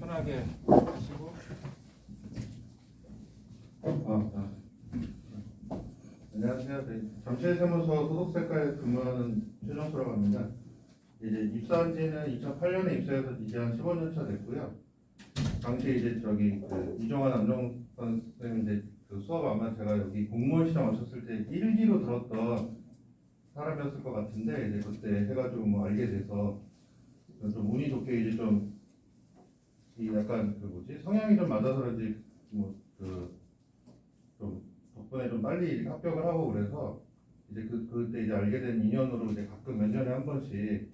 편하게 하시고. 안녕하세요. 잠실세무서 소득세과에 근무하는 최정수라고 합니다. 이제 입사한 지는 2008년에 입사해서 이제 한 15년 차 됐고요. 당시 이제 이종환 안정 선생님 이제 그 수업 아마 제가 여기 공무원 시장 오셨을 때 1기로 들었던 사람이었을 것 같은데 이제 그때 해가지고 뭐 알게 돼서 좀 운이 좋게 이제 좀 이 약간 성향이 좀 맞아서 그런지 좀 덕분에 좀 빨리 이렇게 합격을 하고 그래서 이제 그때 이제 알게 된 인연으로 이제 가끔 몇 년에 한 번씩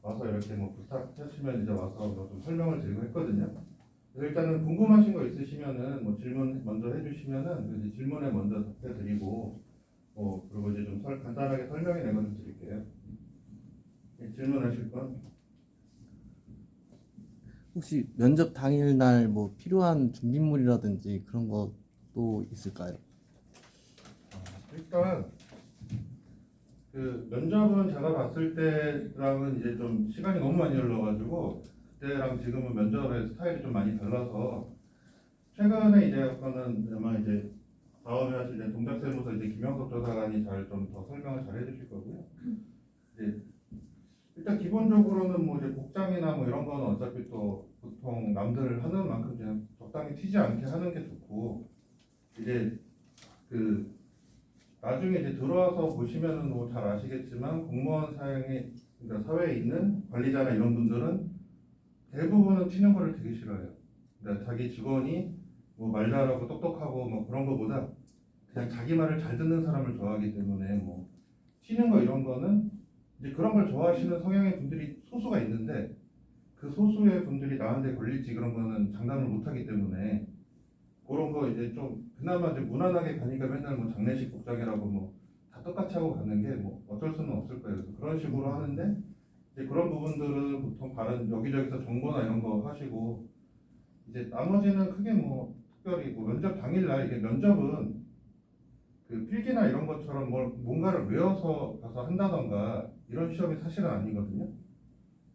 와서 이렇게 뭐 부탁하시면 이제 와서 뭐 좀 설명을 드리고 했거든요. 그래서 일단은 궁금하신 거 있으시면은 뭐 질문 먼저 해주시면은 이제 질문에 먼저 답해드리고 그리고 이제 좀 간단하게 설명해 내고 좀 드릴게요. 질문하실 건? 혹시 면접 당일날 뭐 필요한 준비물이라든지 그런 것도 있을까요? 일단 그 면접은 제가 봤을 때랑은 이제 좀 시간이 너무 많이 흘러가지고 그때랑 지금은 면접의 스타일이 좀 많이 달라서 최근에 이제 거는 아마 이제 다음에 하실 때 동작세무서 이제 김영석 조사관이 잘 좀 더 설명을 잘 해주실 거고요. 이제 일단 기본적으로는 뭐 이제 복장이나 뭐 이런 거는 어차피 또 보통 남들 하는 만큼 그냥 적당히 튀지 않게 하는 게 좋고 이제 나중에 이제 들어와서 보시면은 뭐 잘 아시겠지만 공무원 사회에 그러니까 사회에 있는 관리자나 이런 분들은 대부분은 튀는 거를 되게 싫어해요. 그러니까 자기 직원이 뭐 말 잘하고 똑똑하고 뭐 그런 거보다 그냥 자기 말을 잘 듣는 사람을 좋아하기 때문에 뭐 튀는 거 이런 거는 이제 그런 걸 좋아하시는 성향의 분들이 소수가 있는데 그 소수의 분들이 나한테 걸릴지 그런 거는 장담을 못 하기 때문에 그런 거 이제 좀 그나마 이제 무난하게 가니까 맨날 뭐 장례식 복장이라고 뭐 다 똑같이 하고 가는 게 뭐 어쩔 수는 없을 거예요. 그래서 그런 식으로 하는데 이제 그런 부분들은 보통 다른 여기저기서 정보나 이런 거 하시고 이제 나머지는 크게 뭐 특별히 뭐 면접 당일날 이게 면접은 그 필기나 이런 것처럼 뭔가를 외워서 가서 한다던가 이런 시험이 사실은 아니거든요.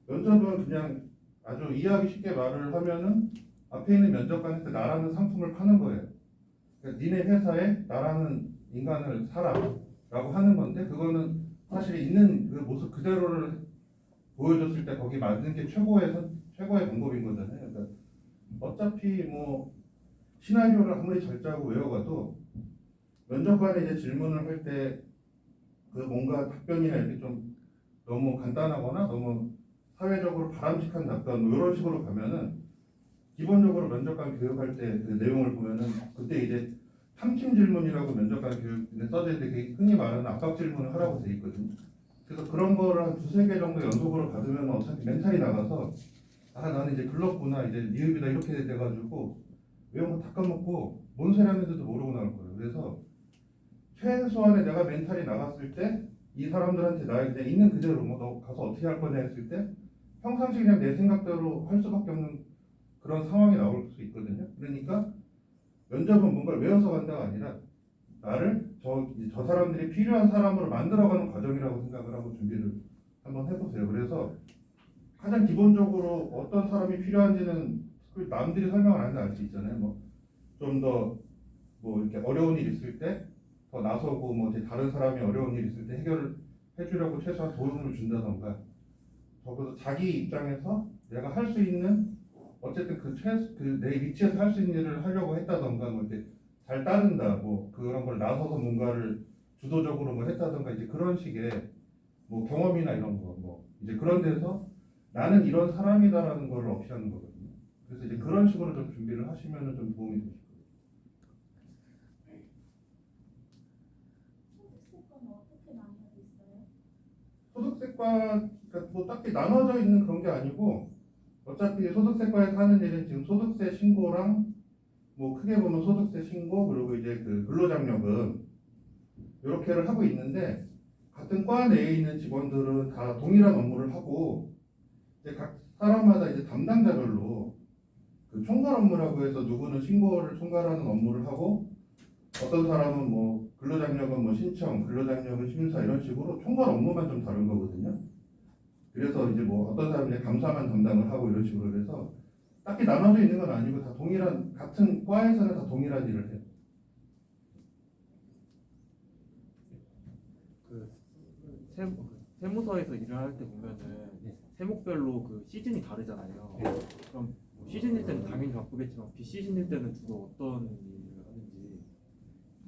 면접은 그냥 아주 이해하기 쉽게 말을 하면은 앞에 있는 면접관한테 나라는 상품을 파는 거예요. 그러니까 니네 회사에 나라는 인간을 사라라고 하는 건데 그거는 사실 있는 그 모습 그대로를 보여줬을 때 거기 맞는 게 최고의 방법인 거잖아요. 그러니까 어차피 뭐 시나리오를 아무리 잘 짜고 외워가도 면접관이 이제 질문을 할 때 그 뭔가 답변이나 이렇게 좀 너무 간단하거나 너무 사회적으로 바람직한 답변 뭐 이런 식으로 가면은 기본적으로 면접관 교육할 때 그 내용을 보면은 그때 이제 탐침 질문이라고 면접관 교육에 써져 있는데 그게 흔히 말하는 압박 질문을 하라고 돼 있거든요. 그래서 그런 거를 한 두세 개 정도 연속으로 받으면 어차피 멘탈이 나가서 나는 이제 글렀구나 이제 니읍이다 이렇게 돼가지고 외운 거 다 까먹고 뭔 소리 하는지도 모르고 나올 거예요. 그래서 최소한의 내가 멘탈이 나갔을 때 이 사람들한테 나의 그냥 있는 그대로 뭐 너 가서 어떻게 할 거냐 했을 때 평상시 그냥 내 생각대로 할 수밖에 없는 그런 상황이 나올 수 있거든요. 그러니까 면접은 뭔가를 외워서 간다가 아니라 나를 저 사람들이 필요한 사람으로 만들어가는 과정이라고 생각을 하고 준비를 한번 해보세요. 그래서 가장 기본적으로 어떤 사람이 필요한지는 남들이 설명을 안 해도 알 수 있잖아요. 뭐 좀 더 뭐 이렇게 어려운 일 있을 때 더 나서고 뭐 다른 사람이 어려운 일 있을 때 해결을 해주려고 최소한 도움을 준다던가 적어도 자기 입장에서 내가 할 수 있는 어쨌든 내 위치에서 할 수 있는 일을 하려고 했다던가 뭐 이렇게 잘 따른다 뭐 그런 걸 나서서 뭔가를 주도적으로 뭐 했다던가 이제 그런 식의 뭐 경험이나 이런 거 뭐 이제 그런 데서 나는 이런 사람이다라는 걸 어필하는 거거든요. 그래서 이제 그런 식으로 좀 준비를 하시면은 좀 도움이 되실 거예요. 소득세과는 어떻게 나뉘어져 있어요? 소득세과 그러니까 뭐 딱히 나눠져 있는 그런 게 아니고 어차피 소득세과에서 하는 일은 지금 소득세 신고랑 뭐 크게 보면 소득세 신고 그리고 이제 그 근로장려금 이렇게를 하고 있는데 같은 과 내에 있는 직원들은 다 동일한 업무를 하고 이제 각 사람마다 이제 담당자별로 그 총괄 업무라고 해서 누구는 신고를 총괄하는 업무를 하고 어떤 사람은 뭐 근로장려금 뭐 신청, 근로장려금 심사 이런 식으로 총괄 업무만 좀 다른 거거든요. 그래서 이제 뭐 어떤 사람은 이제 감사만 담당을 하고 이런 식으로 해서 딱히 나눠져 있는 건 아니고 다 동일한 같은 과에서는 다 동일한 일을 해요. 그 세무서에서 일을 할 때 보면은 세목별로 그 시즌이 다르잖아요. 네. 그럼 뭐 시즌일 때는 당연히 바쁘겠지만 비시즌일 때는 주로 어떤 일을 하는지.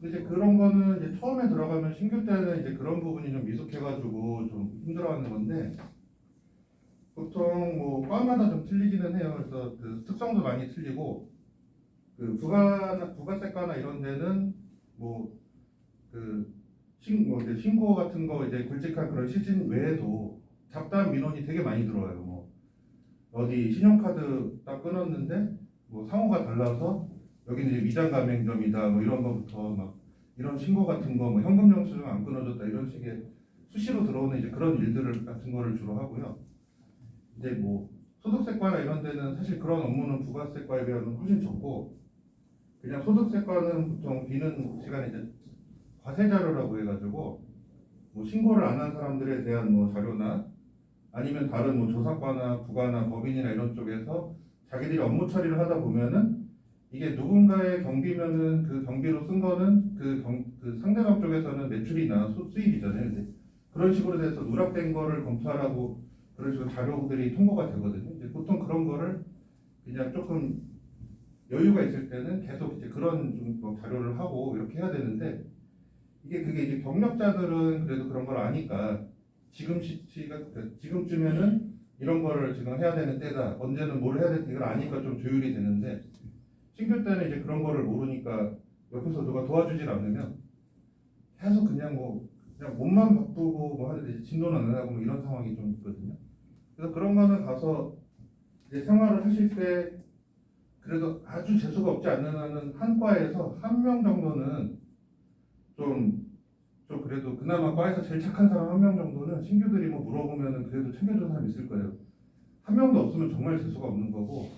근데 이제 그런 거는 이제 처음에 들어가면 신규 때는 이제 그런 부분이 좀 미숙해가지고 좀 힘들어하는 건데 보통 뭐 과마다 좀 틀리기는 해요. 그래서 그 특성도 많이 틀리고 그 부가세과나 이런 데는 뭐 이제 신고 같은 거 이제 굵직한 그런 시즌 외에도 잡다한 민원이 되게 많이 들어와요. 뭐 어디 신용카드 딱 끊었는데 뭐 상호가 달라서 여기는 이제 위장 가맹점이다 뭐 이런 거부터 막 이런 신고 같은 거 뭐 현금 영수증 안 끊어줬다 이런 식의 수시로 들어오는 이제 그런 일들을 같은 거를 주로 하고요. 이제 뭐 소득세과나 이런 데는 사실 그런 업무는 부가세과에 비하면 훨씬 적고 그냥 소득세과는 보통 비는 시간에 이제 과세 자료라고 해가지고 뭐 신고를 안 한 사람들에 대한 뭐 자료나 아니면 다른 뭐 조사과나 부가나 법인이나 이런 쪽에서 자기들이 업무 처리를 하다 보면은 이게 누군가의 경비면은 그 경비로 쓴 거는 그 상대방 쪽에서는 매출이나 수입이잖아요. 이제 그런 식으로 돼서 누락된 거를 검토하라고 그런 식으로 자료들이 통보가 되거든요. 이제 보통 그런 거를 그냥 조금 여유가 있을 때는 계속 이제 그런 좀뭐 자료를 하고 이렇게 해야 되는데 그게 이제 경력자들은 그래도 그런 걸 아니까 지금쯤에는 이런 거를 지금 해야 되는 때다. 언제는 뭘 해야 될지 이걸 아니까 좀 조율이 되는데 신규 때는 이제 그런 거를 모르니까 옆에서 누가 도와주질 않으면 계속 그냥 몸만 바쁘고 뭐 하는데 진도는 안 하고 뭐 이런 상황이 좀 있거든요. 그래서 그런 거는 가서 이제 생활을 하실 때 그래도 아주 재수가 없지 않는 한 과에서 한 명 정도는 좀 그래도 그나마 과에서 제일 착한 사람 한 명 정도는 신규들이 뭐 물어보면은 그래도 챙겨주는 사람 있을 거예요. 한 명도 없으면 정말 재수가 없는 거고.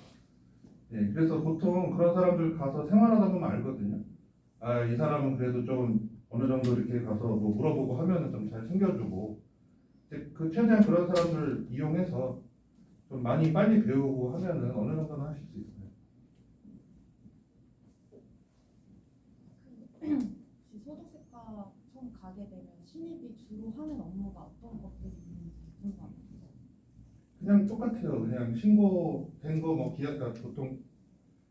예, 그래서 보통 그런 사람들 가서 생활하다 보면 알거든요. 아, 이 사람은 그래도 좀 어느 정도 이렇게 가서 뭐 물어보고 하면은 좀 잘 챙겨주고. 이제 최대한 그런 사람들 이용해서 좀 많이 빨리 배우고 하면은 어느 정도는 하실 수 있어요. 혹시 소득세과 처음 가게 되면 신입이 주로 하는 업무가 어떤 것들이 있는지 궁금합니다. 그냥 똑같아요. 그냥 신고된 거 뭐 그러니까 보통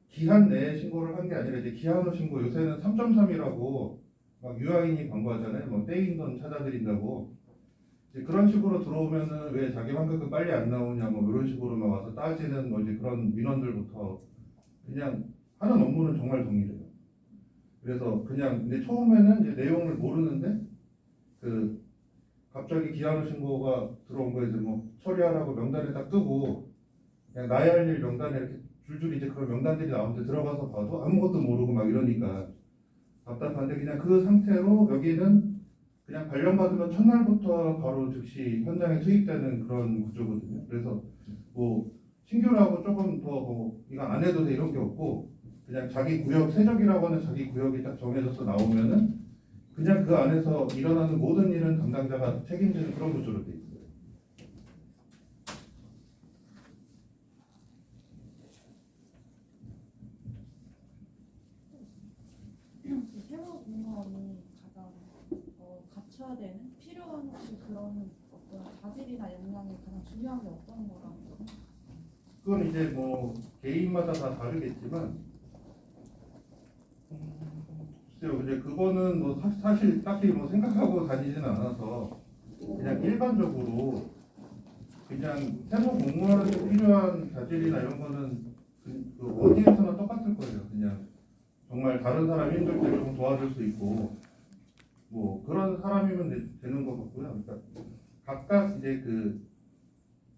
기한 내에 신고를 한 게 아니라 이제 기한 후 신고 요새는 3.3이라고 막 유아인이 광고하잖아요. 뭐 떼인 돈 찾아드린다고. 이제 그런 식으로 들어오면은 왜 자기 환급금 빨리 안 나오냐 뭐 이런 식으로 막 와서 따지는 뭐 이제 그런 민원들부터 그냥 하는 업무는 정말 동일해요. 그래서 그냥 근데 처음에는 이제 내용을 모르는데 그 갑자기 기한 후 신고가 들어온 거 이제 뭐 처리하라고 명단에 딱 뜨고 그냥 나야 할 일 명단에 이렇게 줄줄이 이제 그런 명단들이 나오는데 들어가서 봐도 아무것도 모르고 막 이러니까 답답한데 그냥 그 상태로 여기는 그냥 발령받으면 첫날부터 바로 즉시 현장에 투입되는 그런 구조거든요. 그래서 뭐 신규라고 조금 더 뭐 이거 안 해도 돼 이런 게 없고 그냥 자기 구역 세적이라고 하는 자기 구역이 딱 정해져서 나오면은 그냥 그 안에서 일어나는 모든 일은 담당자가 책임지는 그런 구조로 돼 있어요. 새로 공무원이 가장 갖춰야 되는 필요한 혹시 그런 어떤 자질이나 역량이 가장 중요한 게 어떤 거라고 생각하세요? 그건 이제 뭐 개인마다 다 다르겠지만 글쎄요. 근데 그거는 뭐 사실 딱히 뭐 생각하고 다니지는 않아서 그냥 일반적으로 그냥 세무 공무원한테 필요한 자질이나 이런 거는 그 어디에서나 똑같을 거예요. 그냥 정말 다른 사람 힘들 때 좀 도와줄 수 있고 뭐 그런 사람이면 되는 것 같고요. 그러니까 각각 이제 그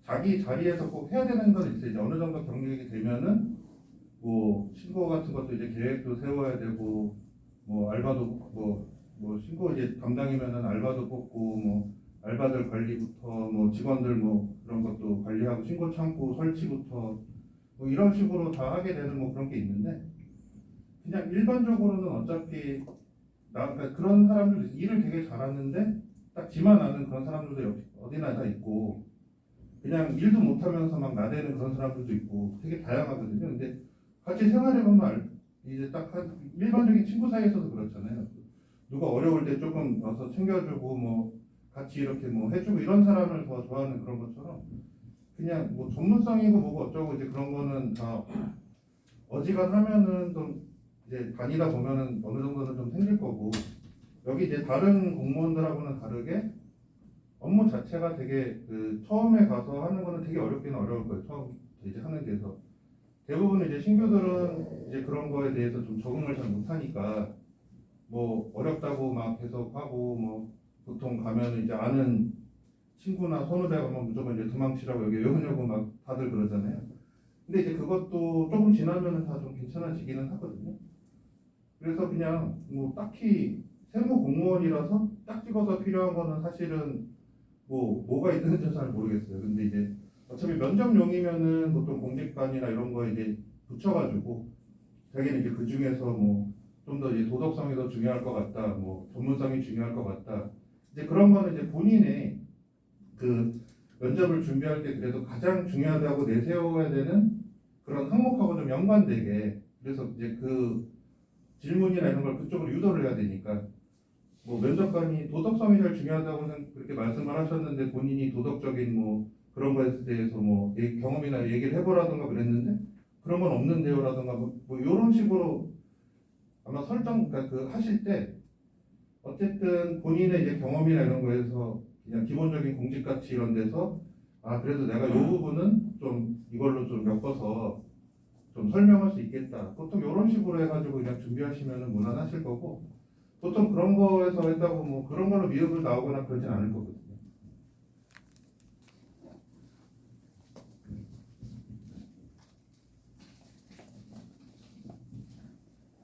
자기 자리에서 꼭 해야 되는 건 있어요. 이제 어느 정도 경력이 되면은 뭐 신고 같은 것도 이제 계획도 세워야 되고 뭐 알바도 뭐 신고 이제 담당이면은 알바도 뽑고 뭐 알바들 관리부터 뭐 직원들 뭐 그런 것도 관리하고 신고 창구 설치부터 뭐 이런 식으로 다 하게 되는 뭐 그런 게 있는데 그냥 일반적으로는 어차피 그러니까 그런 사람들 일을 되게 잘하는데 딱 지만 아는 그런 사람들도 어디나 다 있고 그냥 일도 못하면서 막 나대는 그런 사람들도 있고 되게 다양하거든요. 근데 같이 생활해보면 이제 딱 한 일반적인 친구 사이에서도 그렇잖아요. 누가 어려울 때 조금 와서 챙겨주고 뭐 같이 이렇게 뭐 해주고 이런 사람을 더 좋아하는 그런 것처럼 그냥 뭐 전문성이고 뭐고 어쩌고 이제 그런 거는 다 어지간하면은 좀 이제 다니다 보면은 어느 정도는 좀 생길 거고 여기 이제 다른 공무원들하고는 다르게 업무 자체가 되게 그 처음에 가서 하는 거는 되게 어렵긴 어려울 거예요. 처음 이제 하는 데서 대부분 이제 신규들은 이제 그런 거에 대해서 좀 적응을 잘 못하니까 뭐 어렵다고 막 계속 하고 뭐 보통 가면 이제 아는 친구나 선후배가 막 무조건 이제 도망치라고 여기 왜 오냐고 막 다들 그러잖아요. 근데 이제 그것도 조금 지나면은 다 좀 괜찮아지기는 하거든요. 그래서 그냥 뭐 딱히 세무 공무원이라서 딱 찍어서 필요한 거는 사실은 뭐가 있는지 잘 모르겠어요. 근데 이제 어차피 면접용이면은 보통 공직관이나 이런 거 이제 붙여가지고 자기는 이제 그 중에서 뭐 좀 더 이제 도덕성이 더 중요할 것 같다, 뭐 전문성이 중요할 것 같다. 이제 그런 거는 이제 본인의 그 면접을 준비할 때 그래도 가장 중요하다고 내세워야 되는 그런 항목하고 좀 연관되게 그래서 이제 그 질문이나 이런 걸 그쪽으로 유도를 해야 되니까 뭐 면접관이 도덕성이 제일 중요하다고는 그렇게 말씀을 하셨는데 본인이 도덕적인 뭐 그런 거에 대해서 뭐 경험이나 얘기를 해보라던가 그랬는데 그런 건 없는데요라던가 뭐 이런 식으로 아마 설정 그러니까 그 하실 때 어쨌든 본인의 이제 경험이나 이런 거에서 그냥 기본적인 공직 가치 이런 데서 아 그래도 내가 이 부분은 좀 이걸로 좀 엮어서 좀 설명할 수 있겠다. 보통 이런 식으로 해가지고 그냥 준비하시면은 무난하실 거고 보통 그런 거에서 했다고 뭐 그런 걸로 미흡을 나오거나 그러진 않을 거거든요.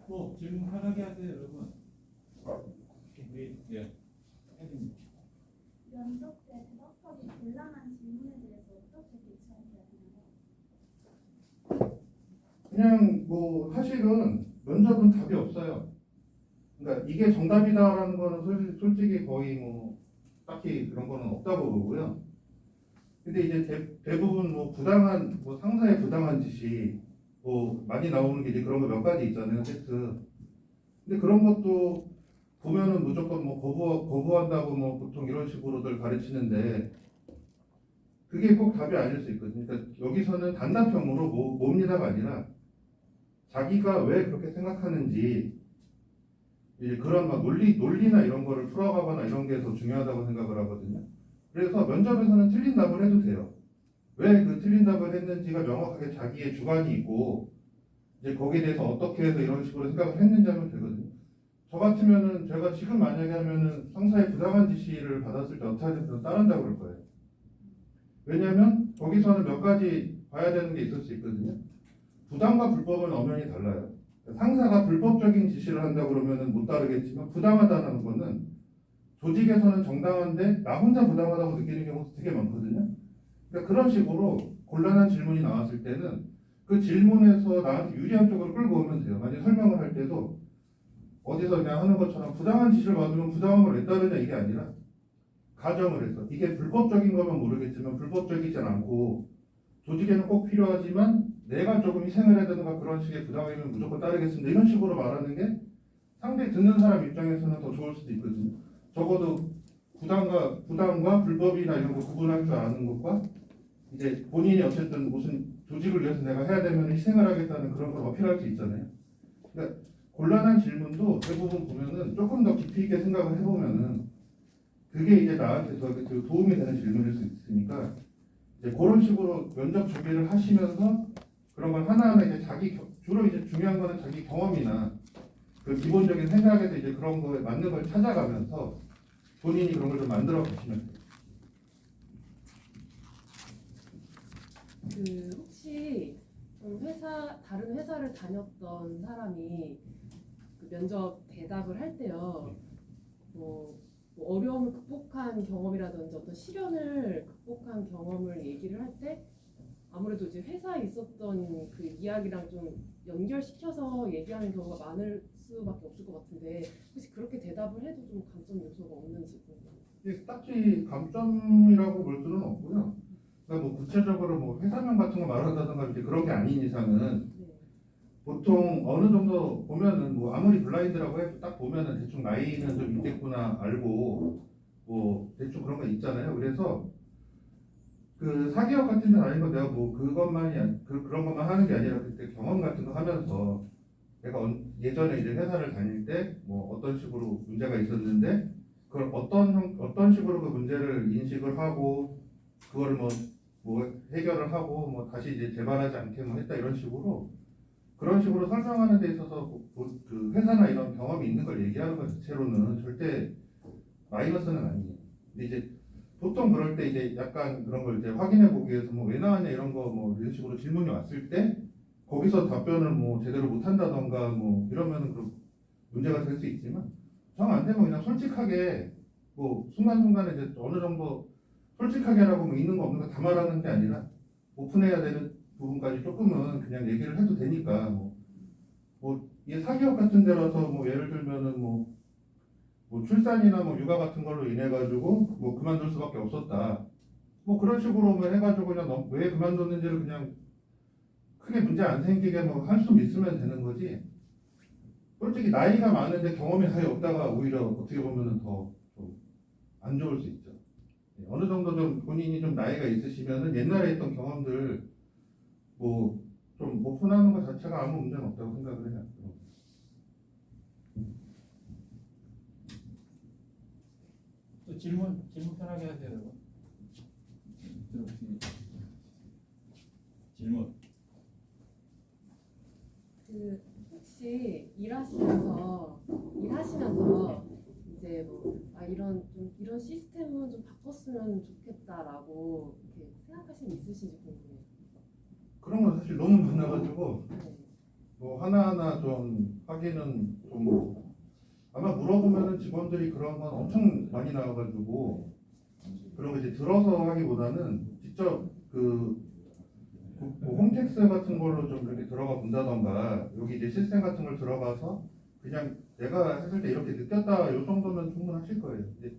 뭐 질문 편하게 하세요, 여러분. 우리 예, 혜진님. 면접 때 대답하기 곤란한 질문에 대해서 어떻게 대처해야 되나요? 그냥 뭐 사실은 면접은 답이 없어요. 그러니까 이게 정답이다라는 거는 솔직히 거의 뭐 딱히 그런 거는 없다고 보고요. 근데 이제 대부분 뭐 부당한 뭐 상사의 부당한 짓이 뭐 많이 나오는 게 이제 그런 거 몇 가지 있잖아요, 팩트. 근데 그런 것도 보면은 무조건 뭐 거부한다고 뭐 보통 이런 식으로들 가르치는데 그게 꼭 답이 아닐 수 있거든요. 그러니까 여기서는 단답형으로 뭡니다가 아니라 자기가 왜 그렇게 생각하는지 이제 그런 막 논리나 이런 거를 풀어가거나 이런 게 더 중요하다고 생각을 하거든요. 그래서 면접에서는 틀린 답을 해도 돼요. 왜 그 틀린 답을 했는지가 명확하게 자기의 주관이 있고 이제 거기에 대해서 어떻게 해서 이런 식으로 생각을 했는지 하면 되거든요. 저 같으면은 제가 지금 만약에 하면은 상사의 부당한 지시를 받았을 때 어떻게 하든 따른다고 그럴 거예요. 왜냐하면 거기서는 몇 가지 봐야 되는 게 있을 수 있거든요. 부당과 불법은 엄연히 달라요. 상사가 불법적인 지시를 한다고 그러면은 못 따르겠지만 부당하다는 거는 조직에서는 정당한데 나 혼자 부당하다고 느끼는 경우도 되게 많거든요. 그러니까 그런 식으로 곤란한 질문이 나왔을 때는 그 질문에서 나한테 유리한 쪽으로 끌고 오면 돼요. 만약 설명을 할 때도 어디서 그냥 하는 것처럼 부당한 지시를 받으면 부당한 걸 왜 따르냐 이게 아니라 가정을 해서 이게 불법적인 거면 모르겠지만 불법적이진 않고 조직에는 꼭 필요하지만 내가 조금 희생을 해야 되는가 그런 식의 부당이면 무조건 따르겠습니다. 이런 식으로 말하는 게 상대 듣는 사람 입장에서는 더 좋을 수도 있거든요. 적어도 부당과 불법이나 이런 거 구분할 줄 아는 것과 이제 본인이 어쨌든 무슨 조직을 위해서 내가 해야 되면 희생을 하겠다는 그런 걸 어필할 수 있잖아요. 그러니까 곤란한 질문도 대부분 보면은 조금 더 깊이 있게 생각을 해보면은 그게 이제 나한테 더 도움이 되는 질문일 수 있으니까 이제 그런 식으로 면접 준비를 하시면서 그런 걸 하나하나 이제 주로 이제 중요한 거는 자기 경험이나 그 기본적인 생각에서 이제 그런 거에 맞는 걸 찾아가면서 본인이 그런 걸 좀 만들어 가시면 돼요. 그 혹시 좀 다른 회사를 다녔던 사람이 그 면접 대답을 할 때요, 뭐 어려움을 극복한 경험이라든지 어떤 시련을 극복한 경험을 얘기를 할 때 아무래도 이제 회사에 있었던 그 이야기랑 좀 연결시켜서 얘기하는 경우가 많을 수밖에 없을 것 같은데 혹시 그렇게 대답을 해도 좀 감점 요소가 없는지 궁금해요. 이게 딱히 감점이라고 볼 수는 없고요. 그러니까 뭐 구체적으로 뭐 회사명 같은 거 말한다든가 이제 그런 게 아닌 이상은 네. 보통 어느 정도 보면은 뭐 아무리 블라인드라고 해도 딱 보면은 대충 나이는 좀 있겠구나 알고 뭐 대충 그런 거 있잖아요. 그래서 그 사기업 같은 데 다니는 거 내가 뭐 그것만이 그런 것만 하는 게 아니라 그때 경험 같은 거 하면서 내가 예전에 이제 회사를 다닐 때 뭐 어떤 식으로 문제가 있었는데 그걸 어떤 식으로 그 문제를 인식을 하고 그걸 뭐 해결을 하고 뭐 다시 이제 재발하지 않게 뭐 했다 이런 식으로 그런 식으로 설명하는 데 있어서 그 회사나 이런 경험이 있는 걸 얘기하는 것 자체로는 절대 마이너스는 아니에요. 근데 이제 보통 그럴 때 이제 약간 그런 걸 이제 확인해 보기 위해서 뭐 왜 나왔냐 이런 거 뭐 이런 식으로 질문이 왔을 때 거기서 답변을 뭐 제대로 못 한다던가 뭐 이러면은 그 문제가 될 수 있지만 정 안 되면 그냥 솔직하게 뭐 순간순간에 이제 어느 정도 솔직하게라고 뭐 있는 거 없는 거 다 말하는 게 아니라 오픈해야 되는 부분까지 조금은 그냥 얘기를 해도 되니까 이 사기업 같은 데라서 뭐 예를 들면은 뭐 출산이나 뭐 육아 같은 걸로 인해 가지고 뭐 그만둘 수밖에 없었다. 뭐 그런 식으로 뭐 해가지고 그냥 왜 그만뒀는지를 그냥 크게 문제 안 생기게 뭐 할 수 있으면 되는 거지. 솔직히 나이가 많은데 경험이 아예 없다가 오히려 어떻게 보면은 더 좀 안 좋을 수 있죠. 어느 정도 좀 본인이 좀 나이가 있으시면은 옛날에 했던 경험들 뭐 좀 오픈하는 것 자체가 아무 문제는 없다고 생각을 해요. 또 질문 편하게 하세요, 여러분. 질문. 그 혹시 일하시면서 이제 이런 시스템은 좀 바꿨으면 좋겠다라고 이렇게 생각하시는 게 있으신지 궁금해요. 그런 건 사실 너무 많아가지고 네. 뭐 하나하나 좀 하기는 좀 아마 물어보면은 직원들이 그런 건 엄청 많이 나와가지고 그런 거 이제 들어서 하기보다는 직접 뭐 홈택스 같은 걸로 좀 이렇게 들어가 본다던가 여기 이제 시스템 같은 걸 들어가서 그냥 내가 했을 때 이렇게 느꼈다 이 정도면 충분하실 거예요. 이제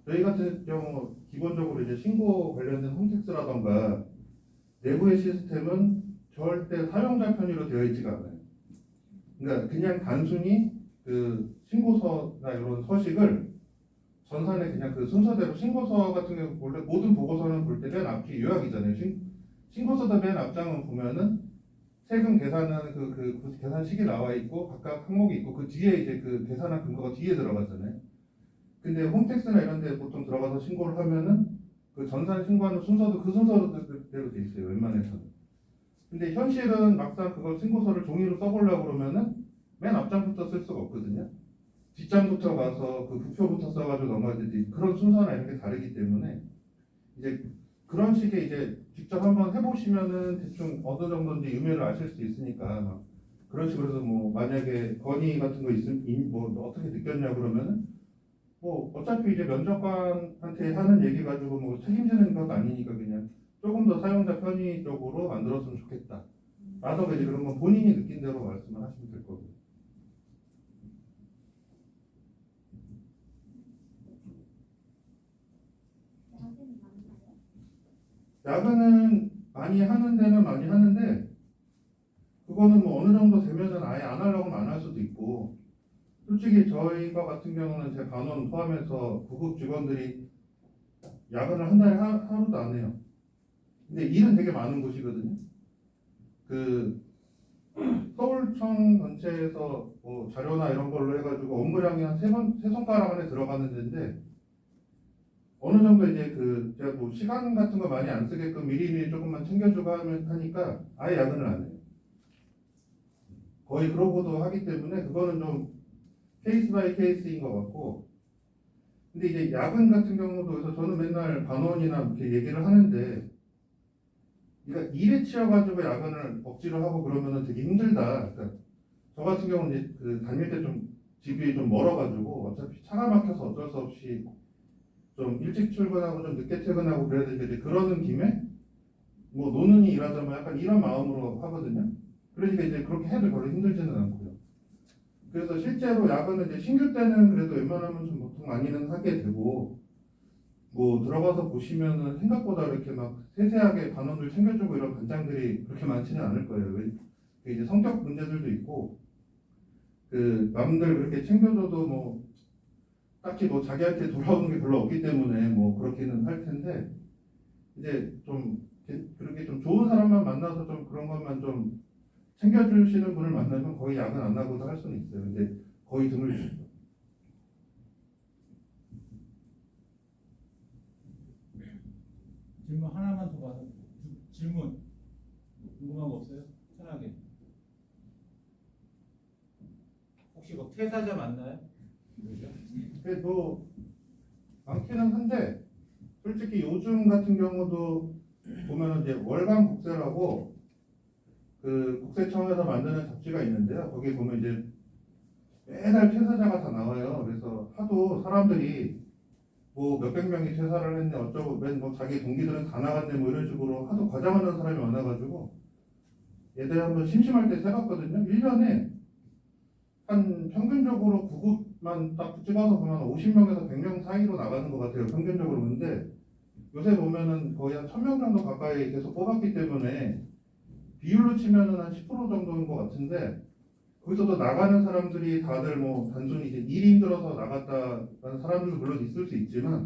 저희 같은 경우 기본적으로 이제 신고 관련된 홈택스라던가 내부의 시스템은 절대 사용자 편의로 되어 있지가 않아요. 그러니까 그냥 단순히 그 신고서나 이런 서식을 전산에 그냥 그 순서대로 신고서 같은 경우 원래 모든 보고서는 볼 때 맨 앞이 요약이잖아요. 신고서도 맨 앞장은 보면은 세금 계산하는 그 계산식이 나와 있고 각각 항목이 있고 그 뒤에 이제 그 계산한 근거가 뒤에 들어가잖아요. 근데 홈택스나 이런 데 보통 들어가서 신고를 하면은 그 전산 신고하는 순서도 그 순서대로 돼 있어요. 웬만해서는. 근데 현실은 막상 그걸 신고서를 종이로 써보려고 그러면은 맨 앞장부터 쓸 수가 없거든요. 뒷장부터 가서 그 부표부터 써가지고 넘어야 되지. 그런 순서나 이런 게 다르기 때문에 이제 그런 식의 이제 직접 한번 해보시면은 대충 어느 정도인지 의미를 아실 수 있으니까 막 그런 식으로 해서 뭐 만약에 건의 같은 거 있으면 뭐 어떻게 느꼈냐 그러면은 뭐 어차피 이제 면접관한테 하는 얘기 가지고 뭐 책임지는 것 아니니까 그냥 조금 더 사용자 편의적으로 만들었으면 좋겠다. 라던가 이제 그런 건 본인이 느낀 대로 말씀을 하시면 될 거고요. 야근이 많나요? 야근은 많이 하는 데는 많이 하는데 그거는 뭐 어느 정도 되면은 아예 안 하려고 하면 안 할 수도 있고 솔직히 저희가 같은 경우는 제 반원 포함해서 구급 직원들이 야근을 한 달에 하루도 안 해요. 근데 일은 되게 많은 곳이거든요. 그 서울청 전체에서 뭐 자료나 이런 걸로 해가지고 업무량이 한 세 손가락 안에 들어가는 데인데 어느 정도 이제 제가 뭐 시간 같은 거 많이 안 쓰게끔 미리미리 조금만 챙겨주고 하니까 아예 야근을 안 해요. 거의 그러고도 하기 때문에 그거는 좀 케이스 바이 케이스인 것 같고 근데 이제 야근 같은 경우도 그래서 저는 맨날 반원이나 이렇게 얘기를 하는데 그러니까 일에 치여가지고 야근을 억지로 하고 그러면은 되게 힘들다. 그러니까 저 같은 경우는 이제 다닐 때 좀 집이 좀 멀어가지고 어차피 차가 막혀서 어쩔 수 없이 좀 일찍 출근하고 좀 늦게 퇴근하고 그래야 되는데 이제 그러는 김에 뭐 노는이 일하자면 약간 이런 마음으로 하거든요. 그러니까 이제 그렇게 해도 별로 힘들지는 않고요. 그래서 실제로 야근은 이제 신규 때는 그래도 웬만하면 좀 보통 많이는 하게 되고 뭐 들어가서 보시면은 생각보다 이렇게 막 세세하게 반원들 챙겨주고 이런 반장들이 그렇게 많지는 않을 거예요. 그 이제 성격 문제들도 있고 그 남들 그렇게 챙겨줘도 뭐 딱히 뭐 자기한테 돌아오는 게 별로 없기 때문에 뭐 그렇게는 할 텐데 이제 좀 그렇게 좀 좋은 사람만 만나서 좀 그런 것만 좀 챙겨주시는 분을 만나면 거의 야근 안 하고도 할 수는 있어요. 근데 거의 드물죠. 질문 하나만 더 받아. 질문 궁금한 거 없어요? 편하게. 혹시 뭐 퇴사자 맞나요? 누구죠? 근데 뭐 많기는 한데 솔직히 요즘 같은 경우도 보면은 이제 월간 국세라고 그 국세청에서 만드는 잡지가 있는데요. 거기 보면 이제 매달 퇴사자가 다 나와요. 그래서 하도 사람들이 뭐 몇백 명이 퇴사를 했네 어쩌고 맨 뭐 자기 동기들은 다 나갔네 뭐 이런 식으로 하도 과장하는 사람이 많아가지고 예전에 한번 심심할 때 세봤거든요. 1년에 한 평균적으로 9급만 딱 찍어서 보면 50명에서 100명 사이로 나가는 것 같아요. 평균적으로. 근데 요새 보면은 거의 한 1000명 정도 가까이 계속 뽑았기 때문에 비율로 치면은 한 10% 정도인 것 같은데 거기서도 나가는 사람들이 다들 뭐 단순히 이제 일이 힘들어서 나갔다라는 사람들도 물론 있을 수 있지만